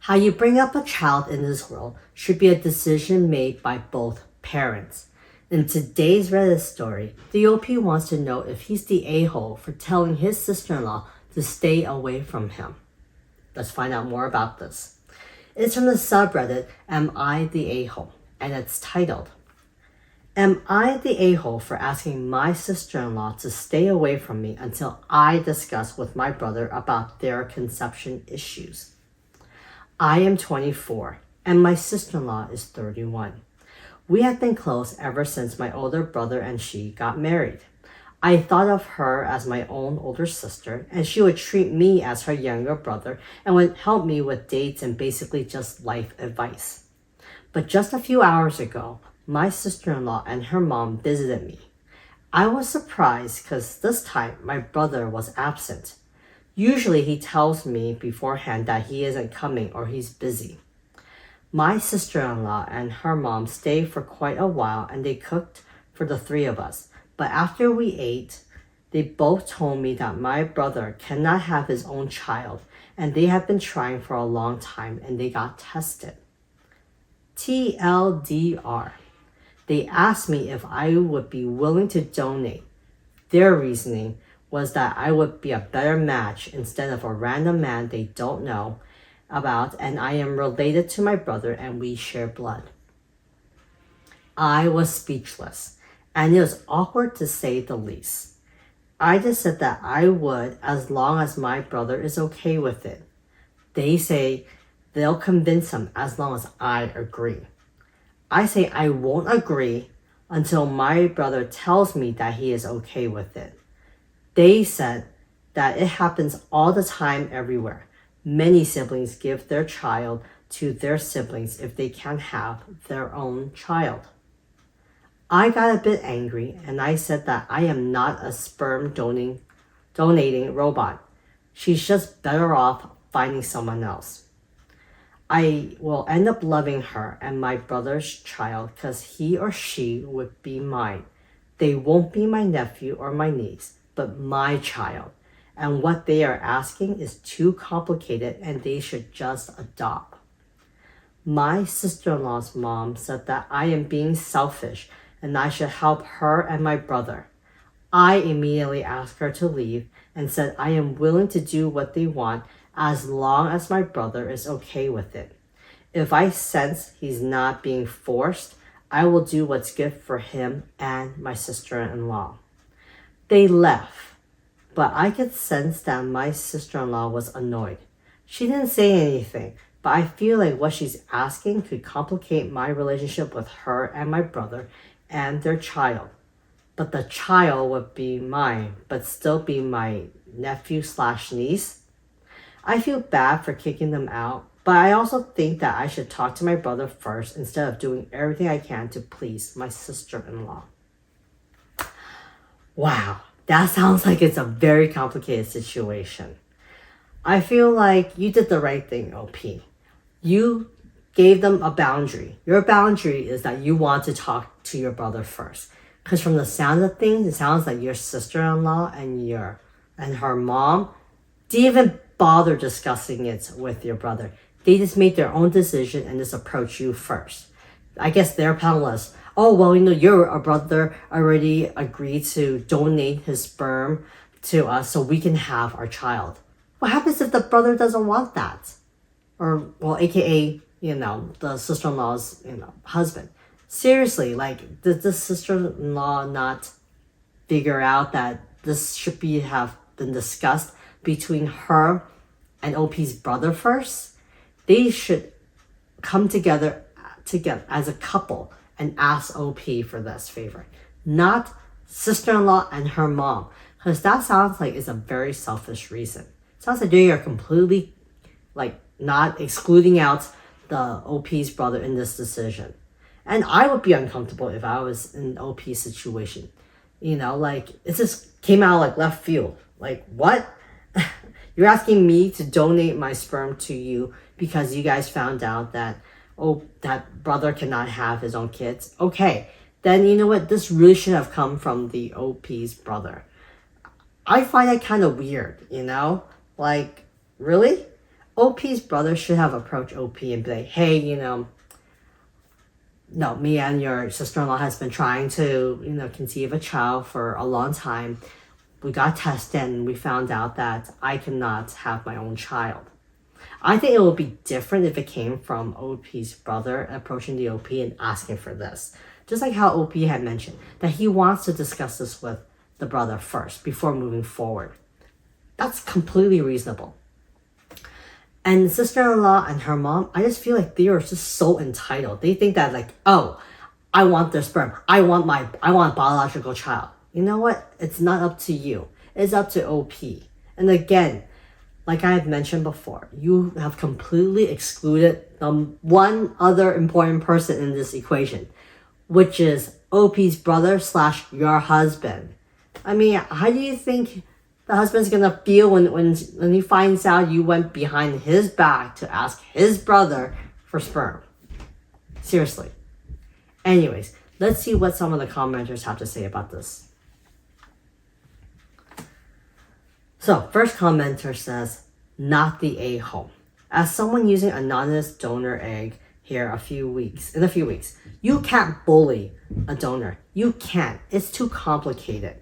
How you bring up a child in this world should be a decision made by both parents. In today's Reddit story, the OP wants to know if he's the a-hole for telling his sister-in-law to stay away from him. Let's find out more about this. It's from the subreddit, Am I the A-hole? And it's titled, Am I the a-hole for asking my sister-in-law to stay away from me until I discuss with my brother about their conception issues? I am 24 and my sister-in-law is 31. We have been close ever since my older brother and she got married. I thought of her as my own older sister, and she would treat me as her younger brother and would help me with dates and basically just life advice. But just a few hours ago, my sister-in-law and her mom visited me. I was surprised because this time my brother was absent. Usually he tells me beforehand that he isn't coming or he's busy. My sister-in-law and her mom stayed for quite a while and they cooked for the three of us. But after we ate, they both told me that my brother cannot have his own child and they have been trying for a long time and they got tested. TLDR. They asked me if I would be willing to donate. Their reasoning was that I would be a better match instead of a random man they don't know about, and I am related to my brother and we share blood. I was speechless, and it was awkward to say the least. I just said that I would as long as my brother is okay with it. They say they'll convince him as long as I agree. I say I won't agree until my brother tells me that he is okay with it. They said that it happens all the time everywhere. Many siblings give their child to their siblings if they can't have their own child. I got a bit angry and I said that I am not a sperm donating robot. She's just better off finding someone else. I will end up loving her and my brother's child because he or she would be mine. They won't be my nephew or my niece, but my child. And what they are asking is too complicated and they should just adopt. My sister-in-law's mom said that I am being selfish and I should help her and my brother. I immediately asked her to leave and said I am willing to do what they want as long as my brother is okay with it. If I sense he's not being forced, I will do what's good for him and my sister-in-law. They left, but I could sense that my sister-in-law was annoyed. She didn't say anything, but I feel like what she's asking could complicate my relationship with her and my brother and their child. But the child would be mine, but still be my nephew/niece. I feel bad for kicking them out, but I also think that I should talk to my brother first instead of doing everything I can to please my sister-in-law. Wow, that sounds like it's a very complicated situation. I feel like you did the right thing, OP. You gave them a boundary. Your boundary is that you want to talk to your brother first. Because from the sound of things, it sounds like your sister-in-law and her mom didn't even bother discussing it with your brother. They just made their own decision and just approached you first. I guess their plan was, oh, well, your brother already agreed to donate his sperm to us so we can have our child. What happens if the brother doesn't want that? Or, well, AKA, the sister-in-law's, husband. Seriously, like, did the sister-in-law not figure out that this should have been discussed between her and OP's brother first? They should come together as a couple and ask OP for this favor, not sister-in-law and her mom, because that sounds like it's a very selfish reason. Sounds like they are completely not excluding out the OP's brother in this decision. And I would be uncomfortable if I was in OP's situation. It just came out like left field. Like, what? You're asking me to donate my sperm to you because you guys found out that, that brother cannot have his own kids. Okay, then you know what? This really should have come from the OP's brother. I find that kind of weird, Like, really? OP's brother should have approached OP and be like, hey, no, me and your sister-in-law has been trying to, conceive a child for a long time. We got tested and we found out that I cannot have my own child. I think it would be different if it came from OP's brother approaching the OP and asking for this. Just like how OP had mentioned, that he wants to discuss this with the brother first before moving forward. That's completely reasonable. And sister-in-law and her mom, I just feel like they are just so entitled. They think that like, oh, I want their sperm. I want a biological child. You know what? It's not up to you. It's up to OP. And again, like I had mentioned before, you have completely excluded one other important person in this equation, which is OP's brother / your husband. I mean, how do you think the husband's gonna feel when he finds out you went behind his back to ask his brother for sperm? Seriously. Anyways, let's see what some of the commenters have to say about this. So, first commenter says, not the a-hole. As someone using anonymous donor egg here in a few weeks, you can't bully a donor. You can't. It's too complicated.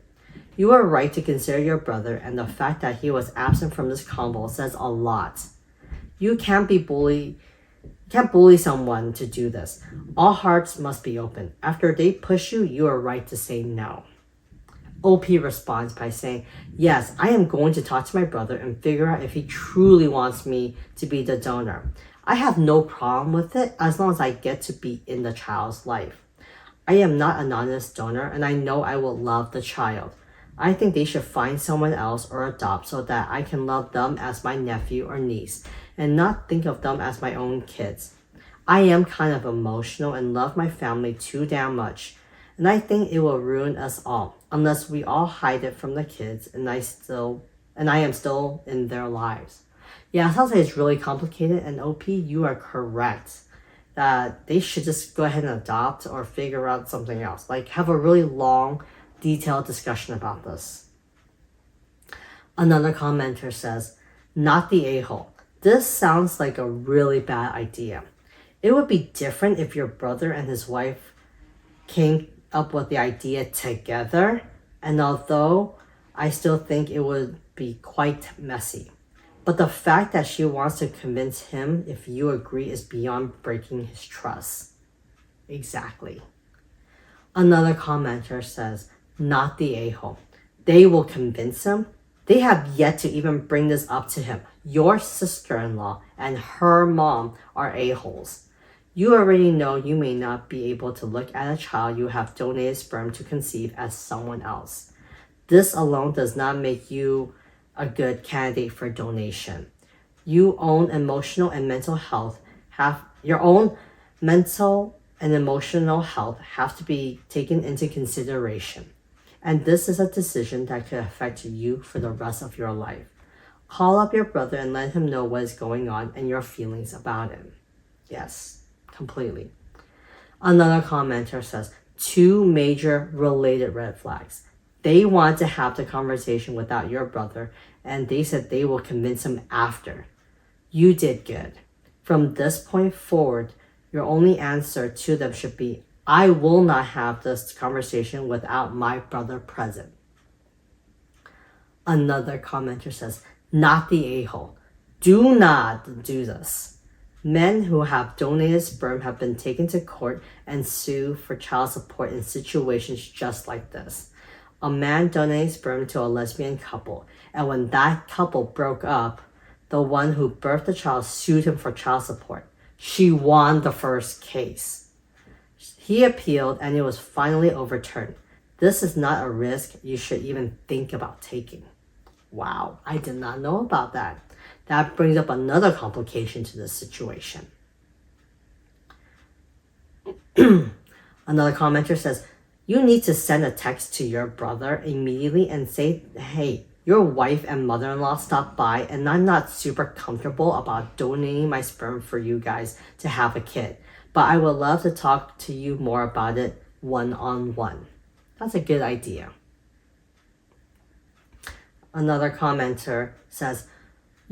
You are right to consider your brother, and the fact that he was absent from this combo says a lot. You can't bully someone to do this. All hearts must be open. After they push you, you are right to say no. OP responds by saying, yes, I am going to talk to my brother and figure out if he truly wants me to be the donor. I have no problem with it as long as I get to be in the child's life. I am not an anonymous donor and I know I will love the child. I think they should find someone else or adopt so that I can love them as my nephew or niece and not think of them as my own kids. I am kind of emotional and love my family too damn much. And I think it will ruin us all unless we all hide it from the kids and I am still in their lives. Yeah, it sounds like it's really complicated, and OP, you are correct that they should just go ahead and adopt or figure out something else. Like have a really long, detailed discussion about this. Another commenter says, not the a-hole. This sounds like a really bad idea. It would be different if your brother and his wife came up with the idea together, and although I still think it would be quite messy. But the fact that she wants to convince him if you agree is beyond breaking his trust. Exactly. Another commenter says, not the a-hole. They will convince him. They have yet to even bring this up to him. Your sister-in-law and her mom are a-holes. You already know you may not be able to look at a child you have donated sperm to conceive as someone else. This alone does not make you a good candidate for donation. Your own mental and emotional health have to be taken into consideration. And this is a decision that could affect you for the rest of your life. Call up your brother and let him know what is going on and your feelings about him. Yes. Completely. Another commenter says, 2 major related red flags. They want to have the conversation without your brother, and they said they will convince him after. You did good. From this point forward, your only answer to them should be, I will not have this conversation without my brother present. Another commenter says, not the a-hole. Do not do this. Men who have donated sperm have been taken to court and sued for child support in situations just like this. A man donated sperm to a lesbian couple, and when that couple broke up, the one who birthed the child sued him for child support. She won the first case. He appealed and it was finally overturned. This is not a risk you should even think about taking. Wow, I did not know about that. That brings up another complication to this situation. Another commenter says, you need to send a text to your brother immediately and say, hey, your wife and mother-in-law stopped by and I'm not super comfortable about donating my sperm for you guys to have a kid. But I would love to talk to you more about it one-on-one. That's a good idea. Another commenter says,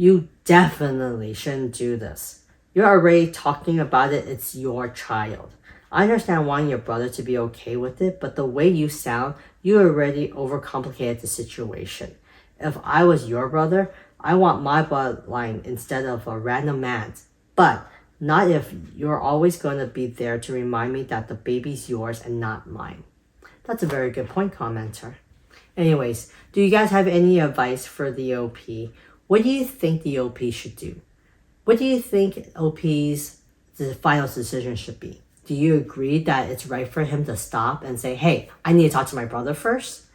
You definitely shouldn't do this. You're already talking about it, it's your child. I understand wanting your brother to be okay with it, but the way you sound, you already overcomplicated the situation. If I was your brother, I want my bloodline instead of a random man's. But not if you're always going to be there to remind me that the baby's yours and not mine. That's a very good point, commenter. Anyways, do you guys have any advice for the OP? What do you think the OP should do? What do you think OP's final decision should be? Do you agree that it's right for him to stop and say, hey, I need to talk to my brother first?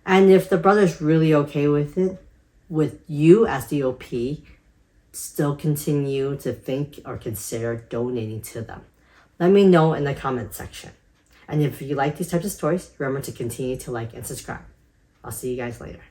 And if the brother's really okay with it, with you as the OP, still continue to think or consider donating to them? Let me know in the comment section. And if you like these types of stories, remember to continue to like and subscribe. I'll see you guys later.